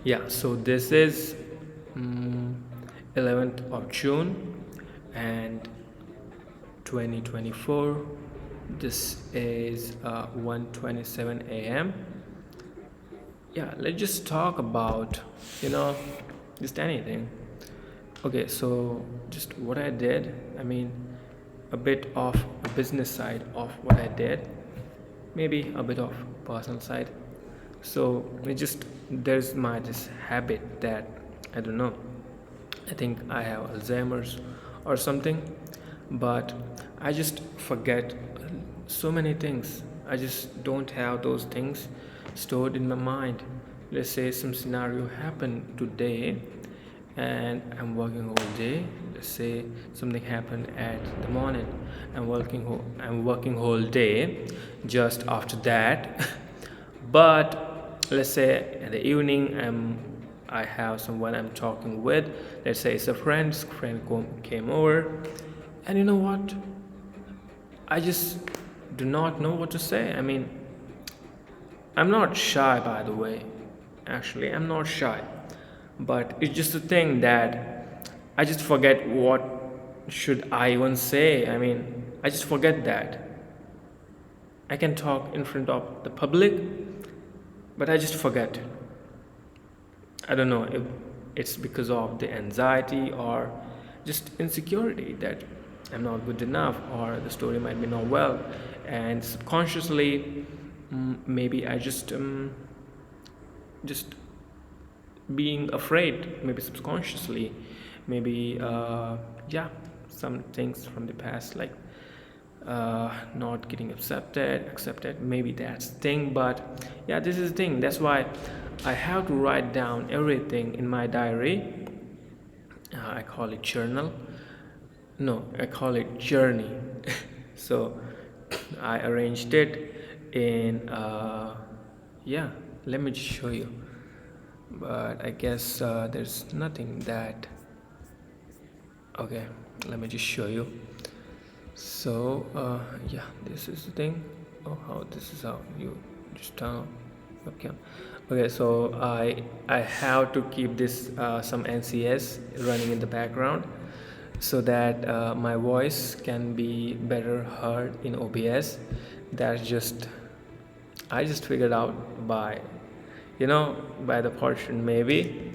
Yeah, so this is mm 11th of June and 2024. This is 1:27 a.m. Yeah, let's just talk about, you know, just anything. Okay, so just what I did, I mean, a bit of a business side of what I did, maybe a bit of personal side. So it just there's my this habit that I don't know. I think I have Alzheimer's or something, but I just forget so many things. I just don't have those things stored in my mind. Let's say some scenario happened today and I'm working all day. Let's say something happened at the morning. I'm working whole day. Just after that, but let's say in the evening I have someone I'm talking with. Let's say it's a came over, and you know what? I just do not know what to say. I mean, I'm not shy, by the way. Actually, I'm not shy, but it's just a thing that I just forget what should I even say. I mean, I just forget that I can talk in front of the public, but I just forget. I don't know if it's because of the anxiety or just insecurity that I'm not good enough or the story might be not well, and subconsciously, maybe I just being afraid, maybe subconsciously, maybe yeah, some things from the past like not getting accepted, maybe that's the thing. But yeah, this is the thing, that's why I have to write down everything in my diary. I call it journal. No, I call it journey. So I arranged it in yeah, let me just show you. But I guess there's nothing that. Okay, let me just show you. So yeah, this is the thing. Oh, how this is how you just turn on webcam. Okay, so I have to keep this some NCS running in the background so that my voice can be better heard in OBS. That's just I just figured out by by the portion maybe,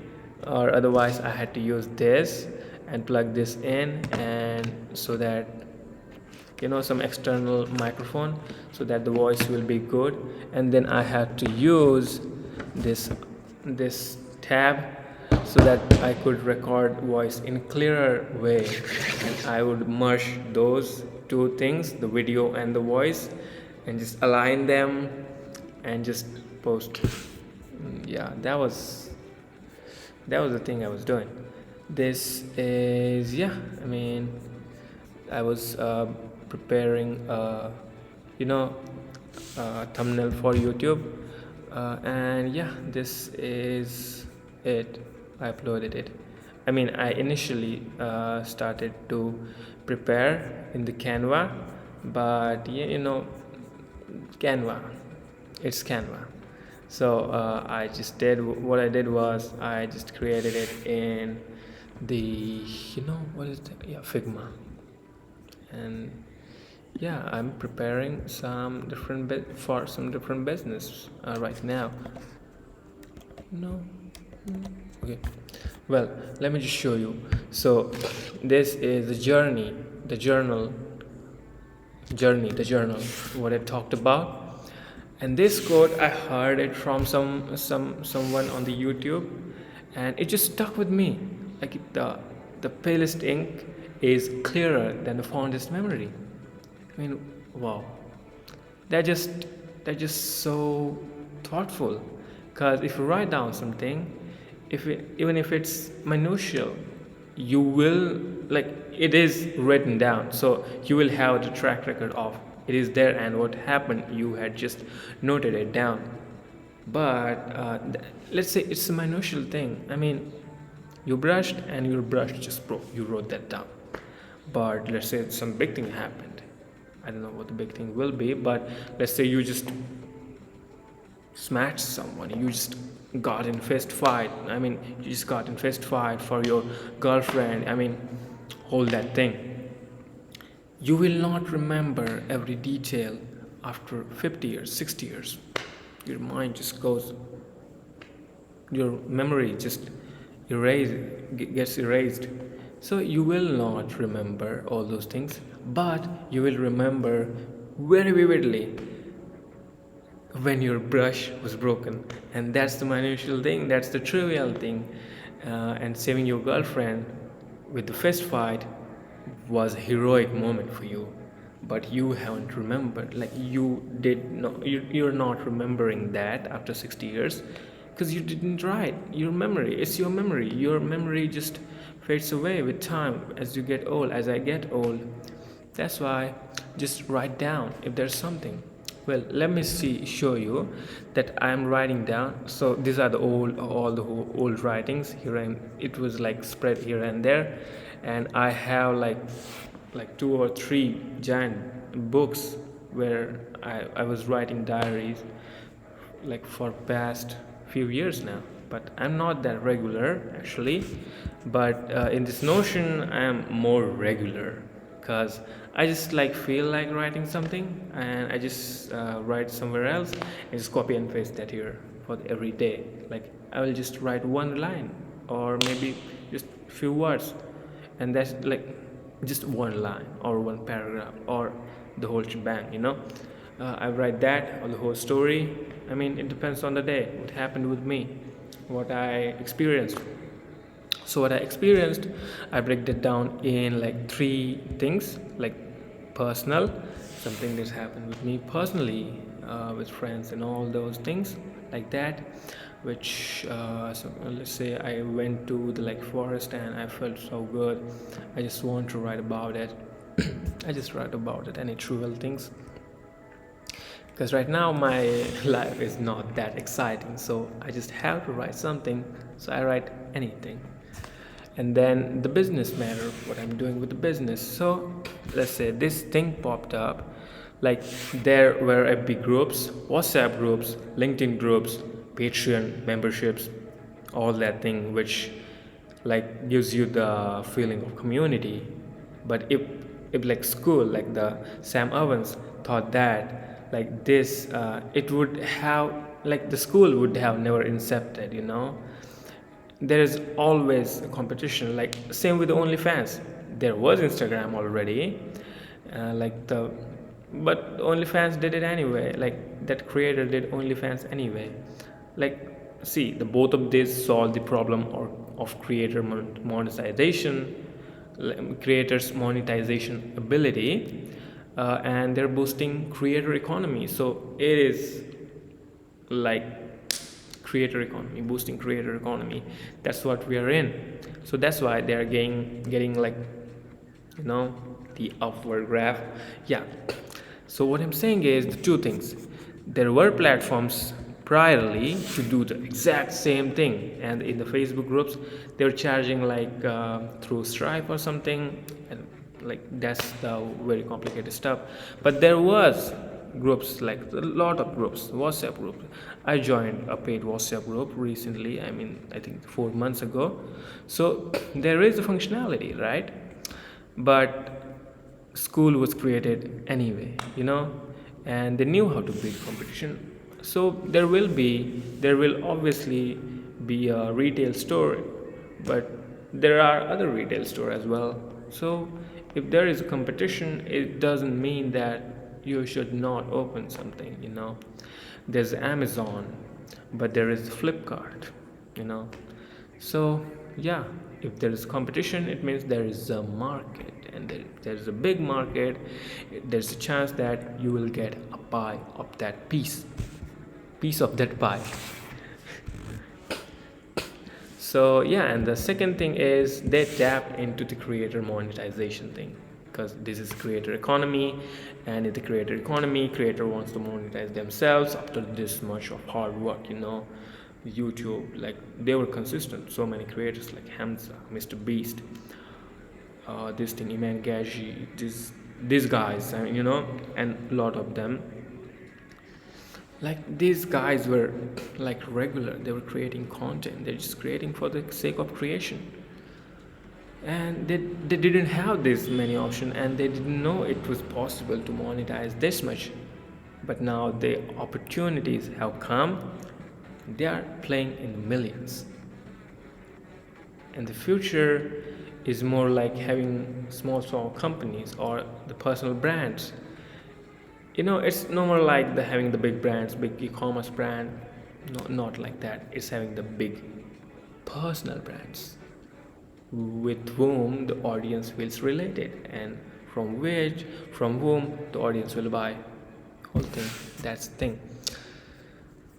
or otherwise I had to use this and plug this in, and so that some external microphone so that the voice will be good. And then I had to use this tab so that I could record voice in clearer way, and I would merge those two things, the video and the voice, and just align them and just post. Yeah, that was the thing I was doing. This is, yeah, I mean, I was preparing you know thumbnail for YouTube, and yeah, this is it. I uploaded it. I mean, I initially started to prepare in the Canva, but yeah, Canva, it's Canva. So I just did what I did was I just created it in the what is that? Yeah, Figma. And yeah, I'm preparing some different for some different business right now. No. Okay, well, let me just show you. So this is the journey, the journal, what I talked about. And this quote, I heard it from someone on the YouTube, and it just stuck with me. Like the palest ink is clearer than the fondest memory. I mean, wow, that just just so thoughtful. Because if you write down something, even if it's minutial, you will, like, it is written down, so you will have the track record of it is there and what happened. You had just noted it down. But let's say it's a minutial thing. I mean, you brushed and your brush just broke. You wrote that down. But let's say some big thing happened. I don't know what the big thing will be, but let's say you just smashed someone, you just got in fist fight, I mean, you just got in fist fight for your girlfriend, I mean, hold that thing. You will not remember every detail after 50 years, 60 years. Your mind just goes, your memory just gets erased. So you will not remember all those things, but you will remember very vividly when your brush was broken. And that's the minutial thing, that's the trivial thing. And saving your girlfriend with the fist fight was a heroic moment for you, but you haven't remembered, like you did not, you're not remembering that after 60 years because you didn't write. Your memory, it's your memory just fades away with time as you get old, as I get old. That's why just write down if there's something. Well, let me show you that I'm writing down. So these are the all the old writings here, and it was like spread here and there, and I have like two or three giant books where I was writing diaries like for past few years now, but I'm not that regular actually. But in this notion I am more regular because I just like feel like writing something, and I just write somewhere else and just copy and paste that here for every day. Like I will just write one line or maybe just few words, and that's like just one line or one paragraph or the whole shebang, you know. I write that or the whole story. I mean, it depends on the day, what happened with me, what I experienced. So what I experienced, I break that down in like three things, like personal, something that's happened with me personally, with friends and all those things like that. Which so let's say I went to the like forest and I felt so good. I just want to write about it. I just write about it, any trivial things, because right now my life is not that exciting, so I just have to write something, so I write anything. And then the business matter, what I'm doing with the business. So let's say this thing popped up, like there were FB groups, WhatsApp groups, LinkedIn groups, Patreon memberships, all that thing which like gives you the feeling of community. But if like school, like the Sam Ovens thought that like this, it would have, like the school would have never incepted, you know. There is always a competition, like same with OnlyFans. There was Instagram already, like the, but OnlyFans did it anyway, like that creator did OnlyFans anyway. Like see, the both of these solve the problem of creator monetization, creators monetization ability, and they're boosting creator economy. So it is like creator economy, boosting creator economy. That's what we are in. So that's why they are getting like, you know, the upward graph. Yeah. So what I'm saying is the two things. There were platforms priorly to do the exact same thing, and in the Facebook groups they were charging like through Stripe or something, and like that's the very complicated stuff. But there was groups, like a lot of groups, WhatsApp groups. I joined a paid WhatsApp group recently, I mean I think 4 months ago. So there is a functionality, right? But school was created anyway, you know, and they knew how to beat competition. So there will obviously be a retail store, but there are other retail store as well. So if there is a competition, it doesn't mean that you should not open something, you know. There's Amazon, but there is Flipkart, you know. So yeah, if there is competition, it means there is a market, and there's a big market. There's a chance that you will get a pie of that piece of that pie. So yeah, and the second thing is they tap into the creator monetization thing, because this is creator economy, and in the creator economy, creator wants to monetize themselves after this much of hard work, you know. YouTube, like they were consistent. So many creators like Hamza, Mr. Beast, this thing, Iman Gaji, these guys, I mean, you know, and a lot of them. Like these guys were like regular, they were creating content, they're just creating for the sake of creation, and they didn't have this many options, and they didn't know it was possible to monetize this much. But now the opportunities have come, they are playing in millions, and the future is more like having small companies or the personal brands. It's no more like the having the big brands, big e-commerce brand. No, not like that. It's having the big personal brands with whom the audience feels related, and from whom the audience will buy. Whole thing. That's the thing.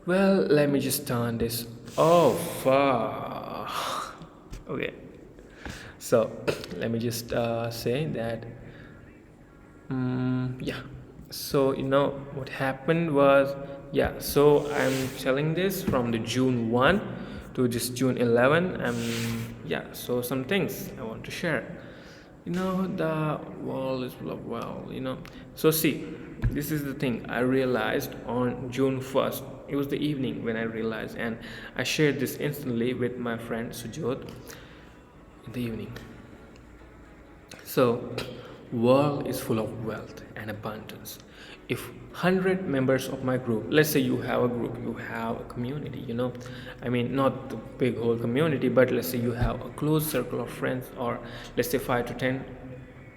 Well, let me just turn this off. Okay. So let me just say that. Yeah. So what happened was, yeah. So I'm telling this from the June 1 to this June 11. Yeah. So some things I want to share. The world is full of well. So see, this is the thing I realized on June 1st. It was the evening when I realized, and I shared this instantly with my friend Sujot in the evening. So, world is full of wealth and abundance. If 100 members of my group, let's say you have a group, you have a community, I mean, not the big whole community, but let's say you have a close circle of friends, or let's say 5 to 10.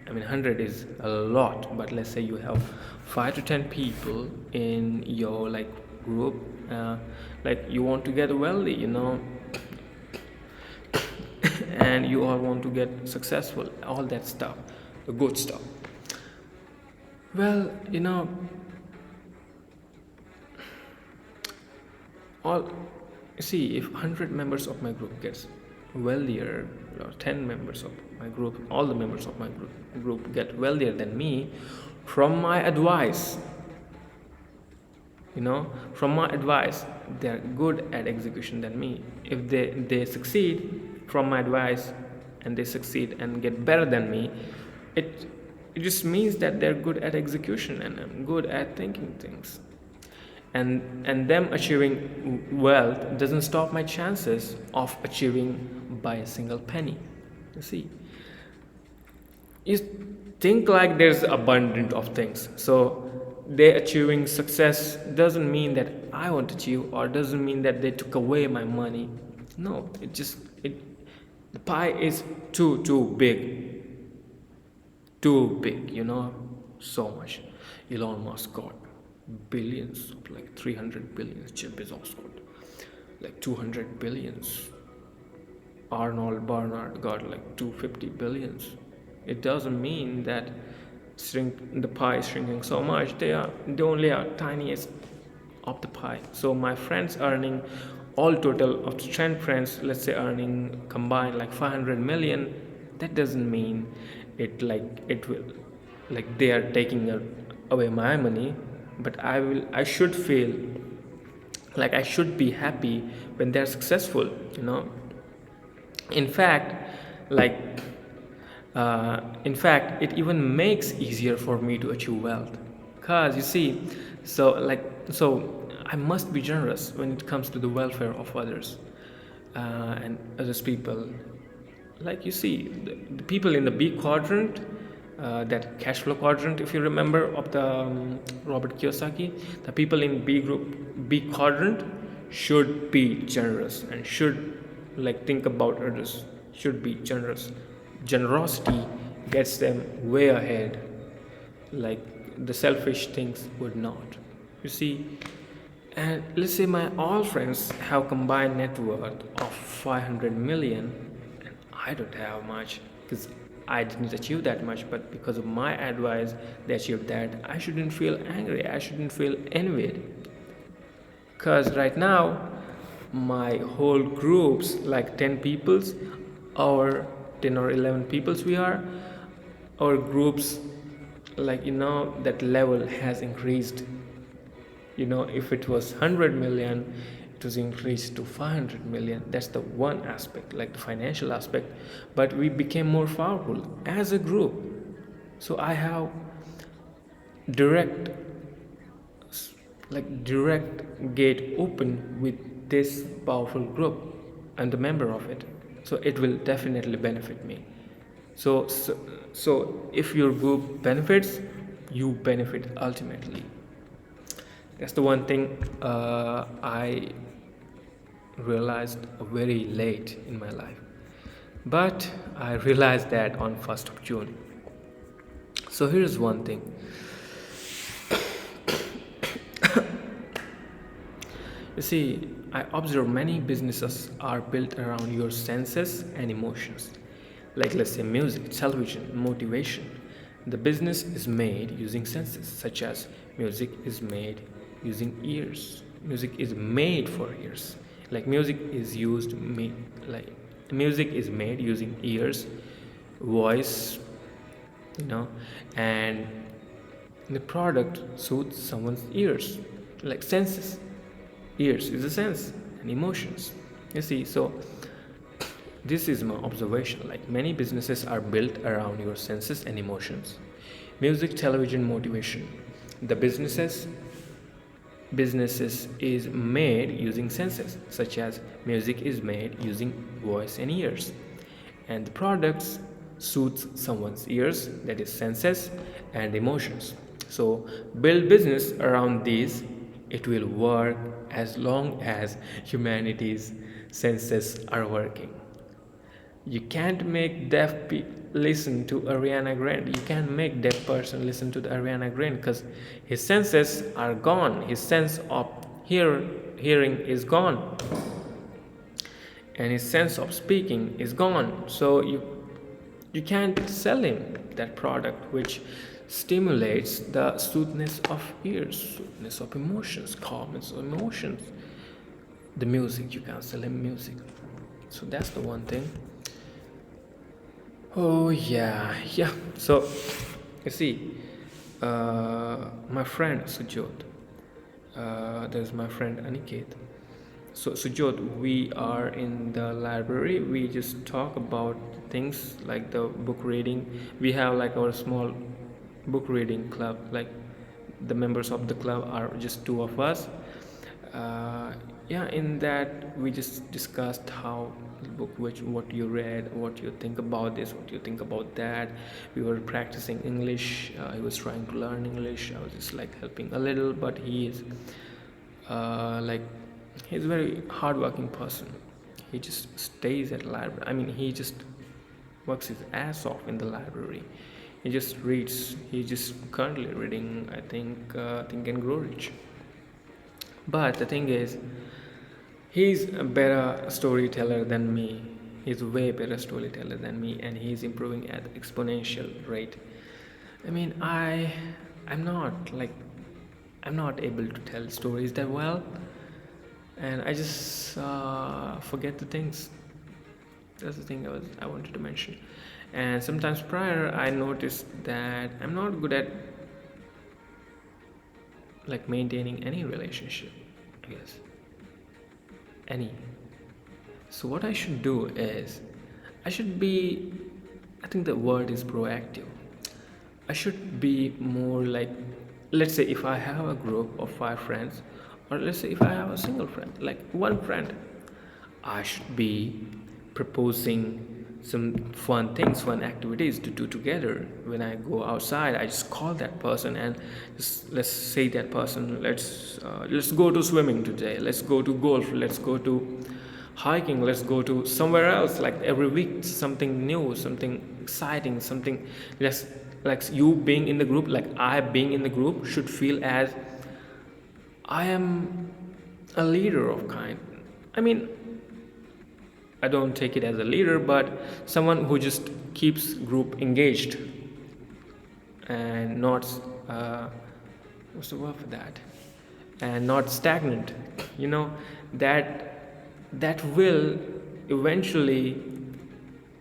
I mean, 100 is a lot, but let's say you have 5 to 10 people in your like group, like you want to get wealthy, and you all want to get successful, all that stuff, the good stuff. Well, all see, if 100 members of my group gets wealthier, or 10 members of my group, all the members of my group get wealthier than me, from my advice, from my advice, they're good at execution than me. If they succeed from my advice, and they succeed and get better than me, it it just means that they're good at execution, and I'm good at thinking things. And them achieving wealth doesn't stop my chances of achieving by a single penny. You see, you think like there's abundant of things, so they achieving success doesn't mean that I want to achieve, or doesn't mean that they took away my money. No, it the pie is too big, too big, so much. Elon Musk got billions, like 300 billions. Jeff Bezos got like 200 billions. Arnold Barnard got like 250 billions. It doesn't mean that the pie is shrinking so much. They only are tiniest of the pie. So my friends earning, all total of 10 friends, let's say earning combined like 500 million. That doesn't mean it will, like they are taking away my money. But I should feel like I should be happy when they're successful. In fact, like in fact, it even makes easier for me to achieve wealth, cause you see, so I must be generous when it comes to the welfare of others, and others people. Like you see, the people in the B quadrant, that cash flow quadrant, if you remember, of the Robert Kiyosaki, the people in B quadrant should be generous, and should like think about others, should be generous. Generosity gets them way ahead, like the selfish things would not. You see, and let's say my all friends have combined net worth of 500 million, and I don't have much because I didn't achieve that much, but because of my advice, they achieved that. I shouldn't feel angry, I shouldn't feel envied. Because right now, my whole groups, like 10 peoples, or 10 or 11 peoples, our groups, like that level has increased. If it was 100 million, it was increased to 500 million. That's the one aspect, like the financial aspect. But we became more powerful as a group. So I have direct like direct gate open with this powerful group. I'm the member of it, so it will definitely benefit me. So if your group benefits, you benefit ultimately. That's the one thing I realized very late in my life, but I realized that on 1st of June. So here's one thing. You see, I observe many businesses are built around your senses and emotions. Like, let's say, music, television, motivation. The business is made using senses, such as music is made using ears. Music is made for ears. Like, like, music is made using ears, voice, you know, and the product suits someone's ears, like senses. Ears is a sense and emotions. You see, so this is my observation. Like many businesses are built around your senses and emotions. Music, television, motivation. The businesses is made using senses, such as music is made using voice and ears. And the products suits someone's ears, that is senses and emotions. So build business around these, it will work as long as humanity's senses are working. You can't make listen to Ariana Grande. You can't make deaf person listen to the Ariana Grande because his senses are gone. His sense of hearing is gone, and his sense of speaking is gone. So you can't sell him that product which stimulates the soothness of ears, soothness of emotions, calmness of emotions. The music, you can't sell him music. So that's the one thing. Oh yeah, yeah. So you see, my friend Sujot, there's my friend Aniket. So Sujot, we are in the library. We just talk about things like the book reading. We have like our small book reading club. Like the members of the club are just two of us. Uh, yeah, in that we just discussed how the book, which what you read, what you think about this, what you think about that. We were practicing English. He was trying to learn English. I was just like helping a little, but he is like he's a very hardworking person. He just stays at library. I mean, he just works his ass off in the library. He just reads. He's just currently reading, I think and Grow Rich. But the thing is, he's a better storyteller than me. He's a way better storyteller than me, and he's improving at exponential rate. I mean, I'm not like I'm not able to tell stories that well, and I just forget the things. That's the thing I wanted to mention. And sometimes prior, I noticed that I'm not good at like maintaining any relationship, I guess. Any. So what I should do is I should be, I think the word is proactive. I should be more like, let's say if I have a group of 5 friends, or let's say if I have a single friend, like one friend, I should be proposing some fun things, fun activities to do together. When I go outside, I just call that person and just let's say that person, let's go to swimming today. Let's go to golf. Let's go to hiking. Let's go to somewhere else. Like every week, something new, something exciting, something less. Like you being in the group, like I being in the group, should feel as I am a leader of kind. I mean, I don't take it as a leader, but someone who just keeps group engaged and not what's the word for that? And not stagnant. You know that will eventually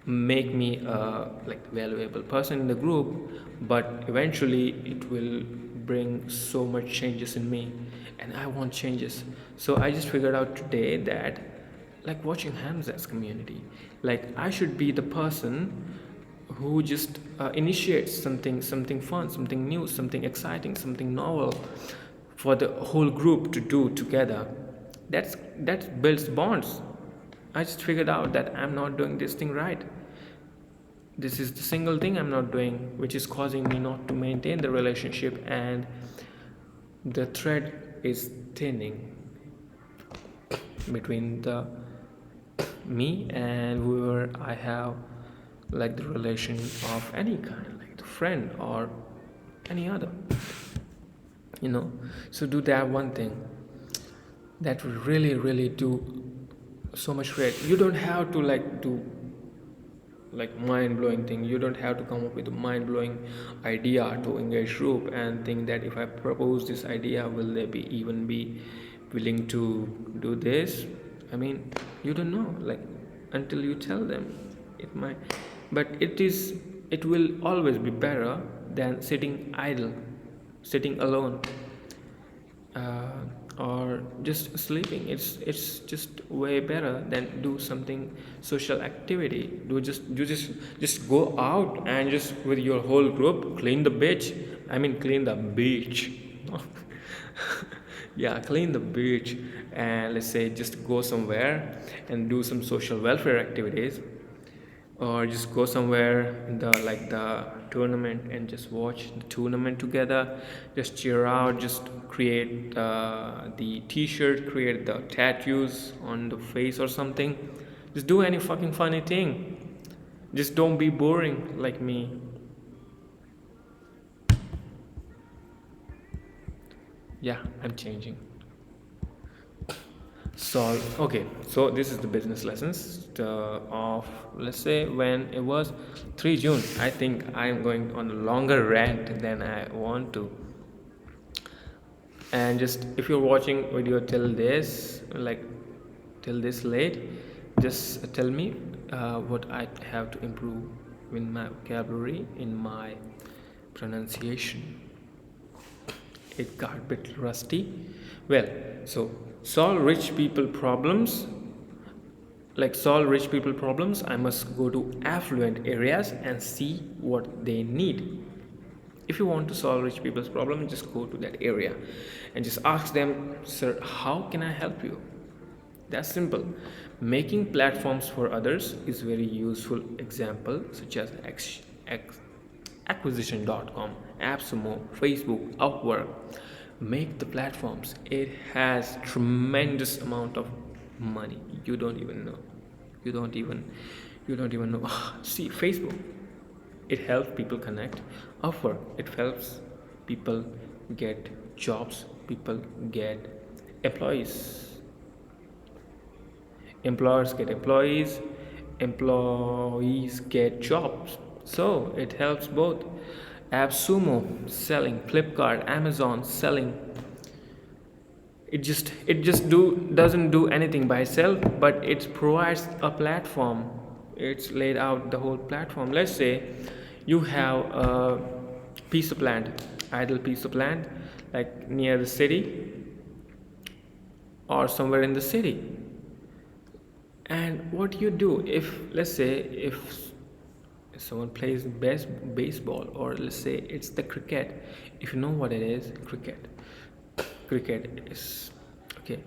make me a like valuable person in the group, but eventually it will bring so much changes in me, and I want changes. So I just figured out today that like watching Hamza's community, like I should be the person who just initiates something fun, something new, something exciting, something novel for the whole group to do together. That builds bonds. I just figured out that I'm not doing this thing right. This is the single thing I'm not doing, which is causing me not to maintain the relationship, and the thread is thinning between the me and whoever I have, like the relation of any kind, like the friend or any other, you know. So do that one thing that will really do so much great. You don't have to like do like mind-blowing thing. You don't have to come up with a mind-blowing idea to engage group and think that if I propose this idea, will they be even be willing to do this. I mean, you don't know, like, until you tell them. It might, but it will always be better than sitting idle, sitting alone, uh, or just sleeping. It's just way better than do something social activity. Do just go out and just with your whole group clean the beach. I mean, clean the beach. Yeah, clean the beach, and let's say just go somewhere and do some social welfare activities, or just go somewhere in the like the tournament and just watch the tournament together, just cheer out, just create the t-shirt, create the tattoos on the face or something. Just do any fucking funny thing. Just don't be boring like me. Yeah, I'm changing. So okay, so this is the business lessons of, let's say, when it was 3 June. I think I am going on a longer rant than I want to. And just if you're watching video till this, like till this late, just tell me what I have to improve in my vocabulary, in my pronunciation. It got a bit rusty. Well, so solve rich people problems. Like solve rich people problems, I must go to affluent areas and see what they need. If you want to solve rich people's problem, just go to that area and just ask them, sir, how can I help you? That's simple. Making platforms for others is very useful. Example such as acquisition.com, AppSumo, Facebook, Upwork. Make the platforms. It has tremendous amount of money. You don't even know. You don't even know. See, Facebook, it helps people connect. Upwork, it helps people get jobs. People get employees. Employers get employees. Employees get jobs. So it helps both. AppSumo selling, Flipkart, Amazon selling. It just doesn't do anything by itself, but it provides a platform. It's laid out the whole platform. Let's say you have a piece of land, idle piece of land, like near the city or somewhere in the city. And what you do if, let's say, if someone plays baseball, or let's say it's the cricket. If you know what it is, cricket is okay.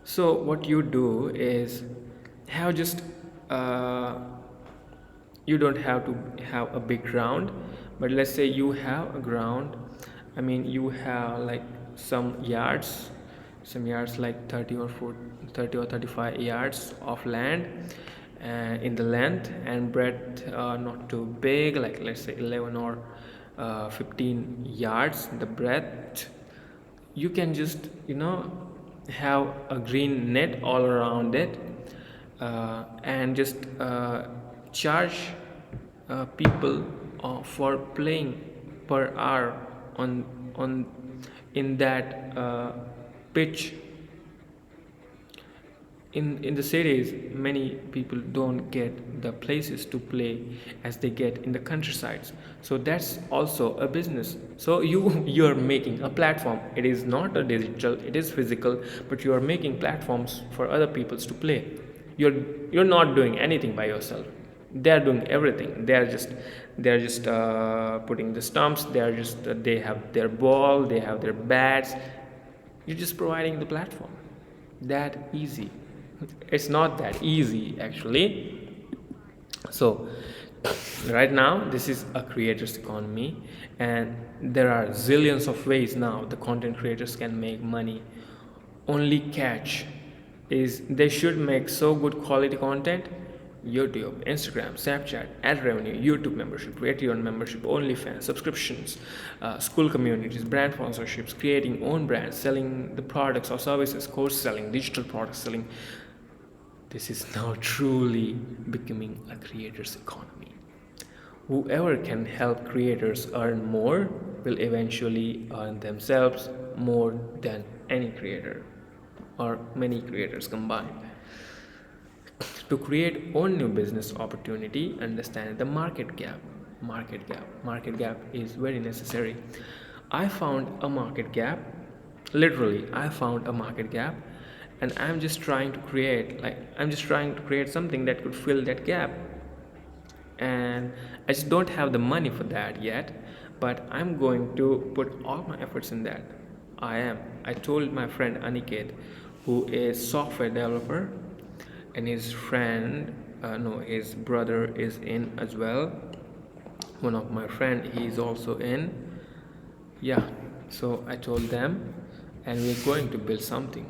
So what you do is have just you don't have to have a big ground, but let's say you have a ground. I mean, you have like some yards like 30 or 35 yards of land, in the length and breadth, not too big, like let's say 11 or 15 yards the breadth. You can just, have a green net all around it, and just charge people for playing per hour on in that pitch. In the cities, many people don't get the places to play as they get in the countrysides. So that's also a business. So you're making a platform. It is not a digital, it is physical, but you are making platforms for other peoples to play. You're not doing anything by yourself. They're doing everything. They're just putting the stumps. They have their ball, they have their bats, You're just providing the platform. That easy. It's not that easy actually. So right now this is a creators economy, and there are zillions of ways now the content creators can make money. Only catch is they should make so good quality content. YouTube, Instagram, Snapchat, ad revenue, YouTube membership, Patreon membership, OnlyFans, subscriptions, school communities, brand sponsorships, creating own brands, selling the products or services, course selling, digital product selling. This is now truly becoming a creator's economy. Whoever can help creators earn more will eventually earn themselves more than any creator or many creators combined. To create own new business opportunity, understand the market gap is very necessary. I found a market gap. Literally, I found a market gap, and I'm just trying to create something that could fill that gap. And I just don't have the money for that yet, but I'm going to put all my efforts in that. I told my friend Aniket, who is software developer, and his friend, no, his brother is in as well. One of my friend, he is also in. Yeah, so I told them, and we're going to build something.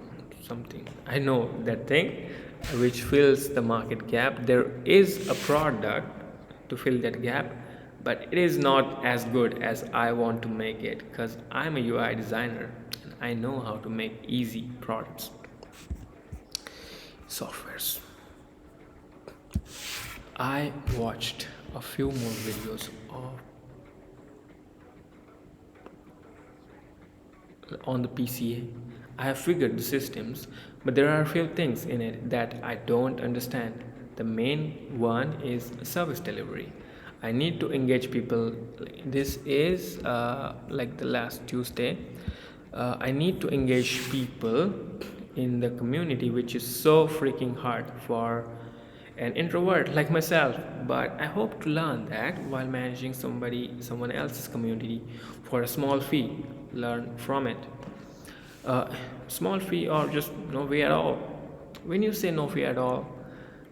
I know that thing which fills the market gap. There is a product to fill that gap, but it is not as good as I want to make it, because I'm a UI designer and I know how to make easy products, softwares. I watched a few more videos of on the PCA. I have figured the systems, but there are a few things in it that I don't understand. The main one is service delivery. I need to engage people. This is like the last Tuesday. I need to engage people in the community, which is so freaking hard for an introvert like myself. But I hope to learn that while managing someone else's community for a small fee. Learn from it. uh, Small fee or just no fee at all. When you say no fee at all,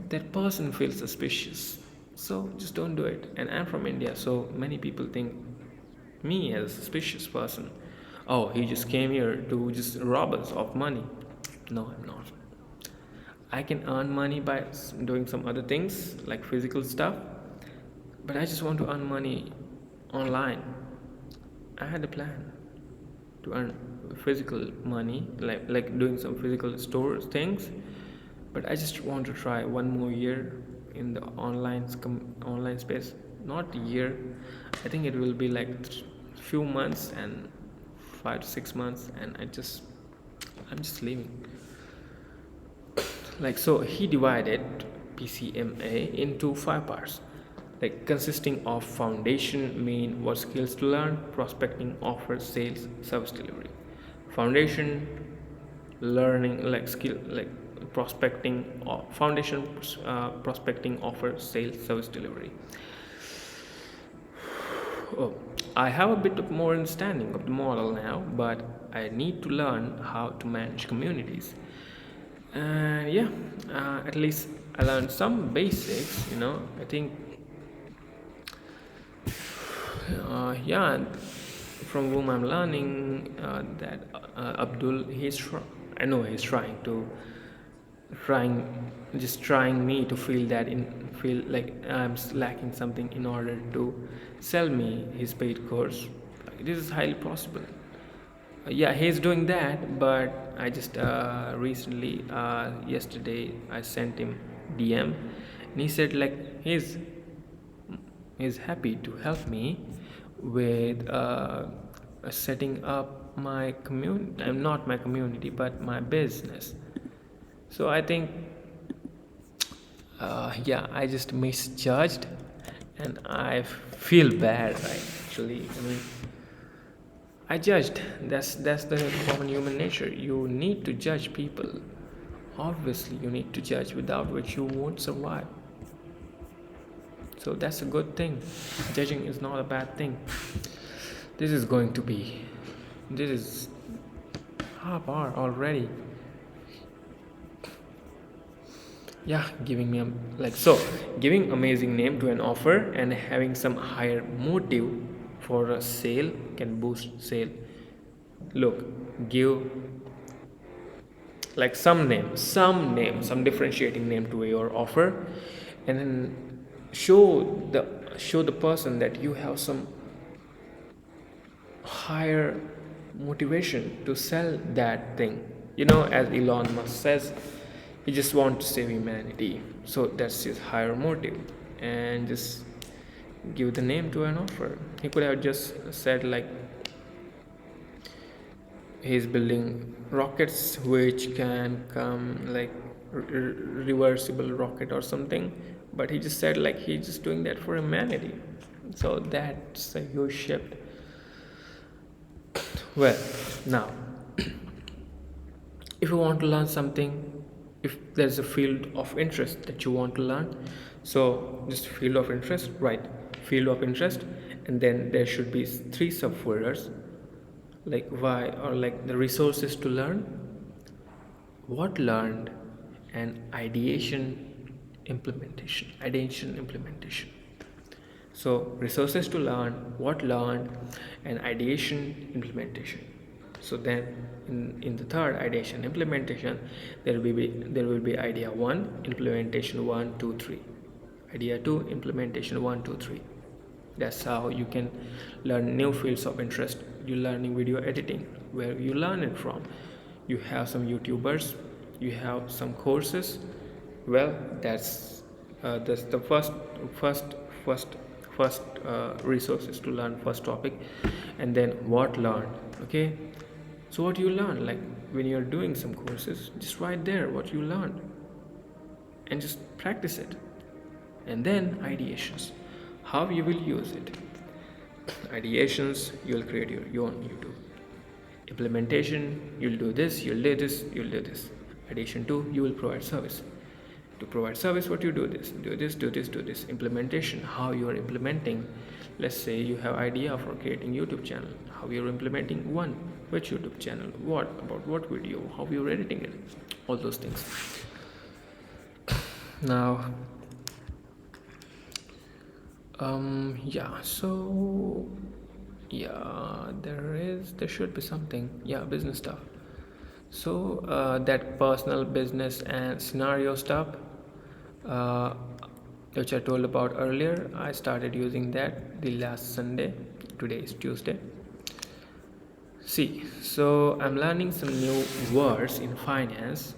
that person feels suspicious. So just don't do it. And I'm from India, so many people think me as a suspicious person. Oh, he just came here to just rob us of money. No, I'm not. I can earn money by doing some other things like physical stuff, but I just want to earn money online. I had a plan to earn physical money, like doing some physical stores things, but I just want to try one more year in the online space. Not a year, I think it will be like few months and 5 to 6 months, and I'm just leaving. Like, so he divided PCMA into 5 parts, like consisting of foundation, main, what skills to learn, prospecting, offer, sales, service delivery. Foundation, learning, like skill, like prospecting, foundation, prospecting, offer, sales, service delivery. Oh, I have a bit of more understanding of the model now, but I need to learn how to manage communities. And yeah, at least I learned some basics. I think, yeah, from whom I'm learning that Abdul, I know he's trying, just trying me to feel like I'm lacking something in order to sell me his paid course. This is highly possible. Yeah, he's doing that, but I just recently, yesterday, I sent him DM, and he said like he's happy to help me with setting up my community. I'm not my community, but my business. So I think, yeah, I just misjudged, and I feel bad. Right? Actually, I mean, I judged. That's the common human nature. You need to judge people. Obviously, you need to judge, without which you won't survive. So that's a good thing. Judging is not a bad thing. This is going to be. This is half hour already. Yeah, giving me a, like so, giving amazing name to an offer and having some higher motive for a sale can boost sale. Look, give like some differentiating name to your offer, and then show the show the person that you have some higher motivation to sell that thing. As Elon Musk says, he just wants to save humanity. So that's his higher motive. And just give the name to an offer. He could have just said, like, he's building rockets which can come, like, reversible rocket or something. But he just said, like, he's just doing that for humanity. So that's a huge shift. Well, now, if you want to learn something, if there's a field of interest that you want to learn, so just field of interest, right? Field of interest, and then there should be three subfolders, like why, or like the resources to learn, what learned, and ideation implementation. So resources to learn, what learned, and ideation implementation. So then in the third, ideation implementation, there will be idea 1, implementation 1, 2, 3. Idea 2, implementation 1, 2, 3. That's how you can learn new fields of interest. You're learning video editing. Where you learn it from? You have some YouTubers, you have some courses. Well, that's the first resources to learn, first topic. And then what learned. Okay, so what you learn, like when you're doing some courses, just write there what you learned and just practice it. And then ideations, how you will use it. Ideations, you'll create your own YouTube. Implementation, you'll do this, you'll do this, you'll do this. Ideation 2, you will provide service. To provide service, what you do this, do this, do this, do this. Implementation, how you are implementing. Let's say you have idea for creating YouTube channel, how you're implementing one, which YouTube channel, what about what video, how you're editing it, all those things. Now, yeah, so yeah, there should be something, yeah, business stuff. So that personal business and scenario stuff, uh, which I told about earlier, I started using that the last Sunday. Today is Tuesday. See, so I'm learning some new words in finance,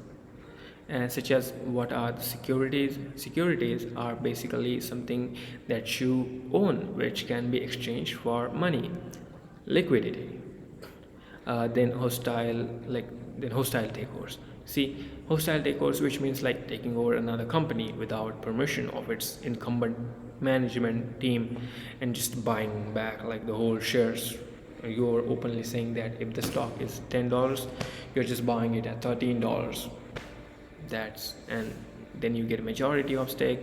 and such as what are the securities. Securities are basically something that you own which can be exchanged for money, liquidity. Then hostile takeovers. See, hostile takeovers, which means like taking over another company without permission of its incumbent management team and just buying back like the whole shares. You're openly saying that if the stock is $10, you're just buying it at $13. And then you get a majority of stake,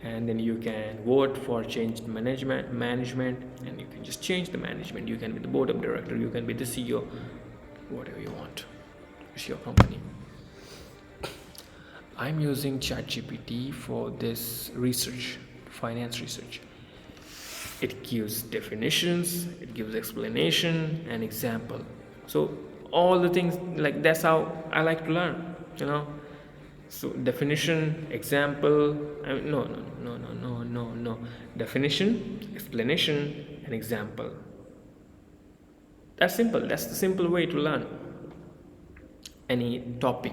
and then you can vote for changed management, and you can just change the management. You can be the board of director, you can be the CEO, whatever you want. It's your company. I'm using ChatGPT for this research, finance research. It gives definitions, it gives explanation and example. So all the things, like, that's how I like to learn. So definition, example, no. Definition, explanation, and example. That's simple. That's the simple way to learn any topic.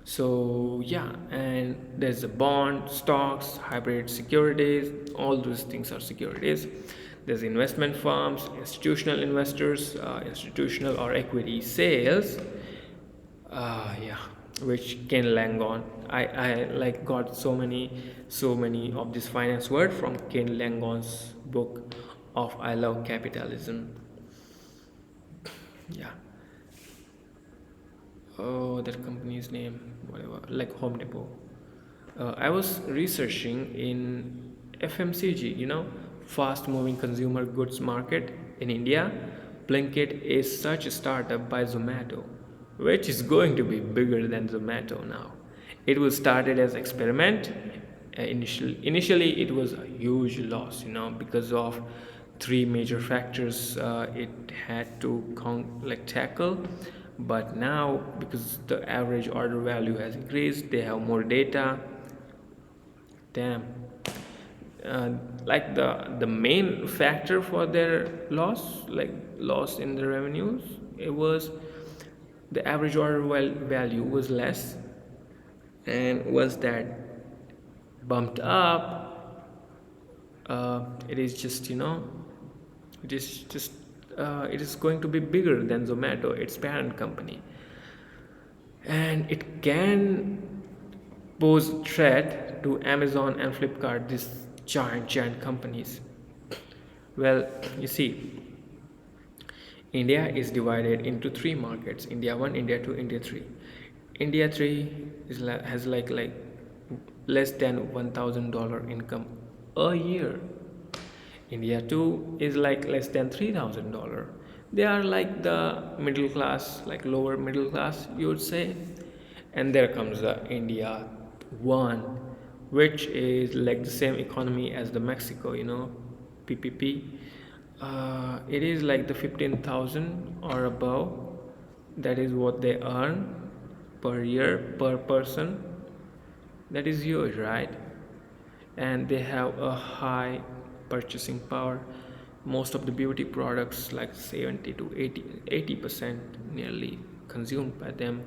So yeah, and there's a bond, stocks, hybrid securities. All those things are securities. There's investment firms, institutional investors, institutional or equity sales. Yeah, which Ken Langon. I like got so many of this finance word from Ken Langon's book of I Love Capitalism. Yeah. Oh, that company's name, whatever, like Home Depot. I was researching in FMCG, fast moving consumer goods market in India. Blinkit is such a startup by Zomato. which is going to be bigger than Zomato now. It was started as experiment. Initially, it was a huge loss, because of three major factors it had to tackle. But now, because the average order value has increased, they have more data. Damn. uh, like the main factor for their loss in the revenues, it was the average order value was less. And once that bumped up, it is just it is just it is going to be bigger than Zomato, its parent company, and it can pose threat to Amazon and Flipkart, these giant companies. Well, you see, India is divided into three markets: India 1, India 2, India 3. India 3 has like less than $1,000 income a year. India 2 is like less than $3,000. They are like the middle class, like lower middle class, you would say. And there comes the India 1, which is like the same economy as the Mexico, PPP. It is like the 15,000 or above. That is what they earn per year per person. That is huge, right? And they have a high purchasing power. Most of the beauty products, like 70 to 80% nearly consumed by them.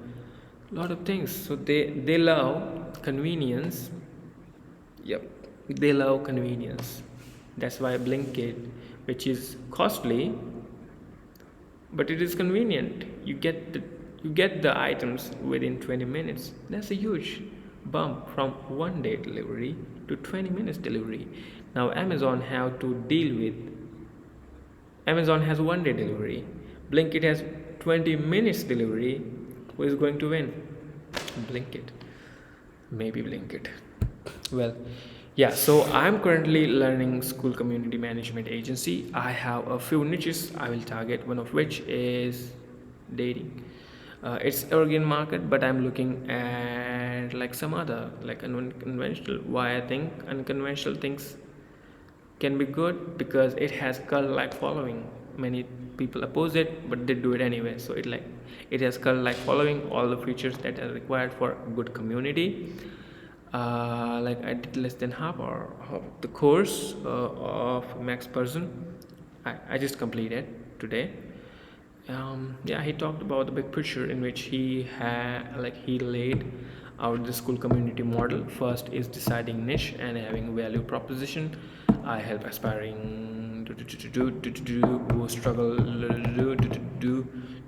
A lot of things. So they love convenience. Yep, they love convenience. That's why Blinkit, which is costly, but it is convenient. You get the items within 20 minutes. That's a huge bump from 1 day delivery to 20 minutes delivery. Now Amazon has 1 day delivery. Blinkit has 20 minutes delivery. Who is going to win? Blinkit. Maybe Blinkit. Well, yeah, so I'm currently learning school community management agency. I have a few niches I will target, one of which is dating. It's European market, but I'm looking at like some other, like unconventional. Why I think unconventional things can be good? Because it has cult like following. Many people oppose it, but they do it anyway. So it has cult like following, all the features that are required for a good community. Like I did less than half or of the course of Max Person. I just completed today. Yeah, he talked about the big picture in which he laid out the school community model. First is deciding niche and having value proposition. I help aspiring who struggle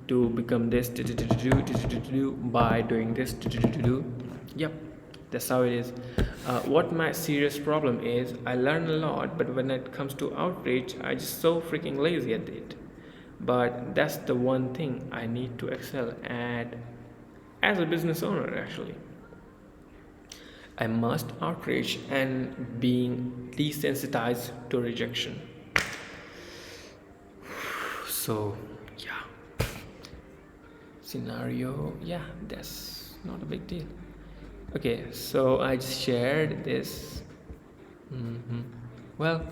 to become this by doing this. Yep, that's how it is. What my serious problem is, I learn a lot, but when it comes to outreach, I just so freaking lazy at it. But that's the one thing I need to excel at as a business owner. Actually, I must outreach and being desensitized to rejection. So yeah, scenario, yeah, that's not a big deal. Okay, so I just shared this. Well,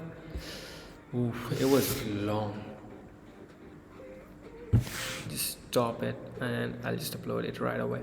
it was long. Just stop it and I'll just upload it right away.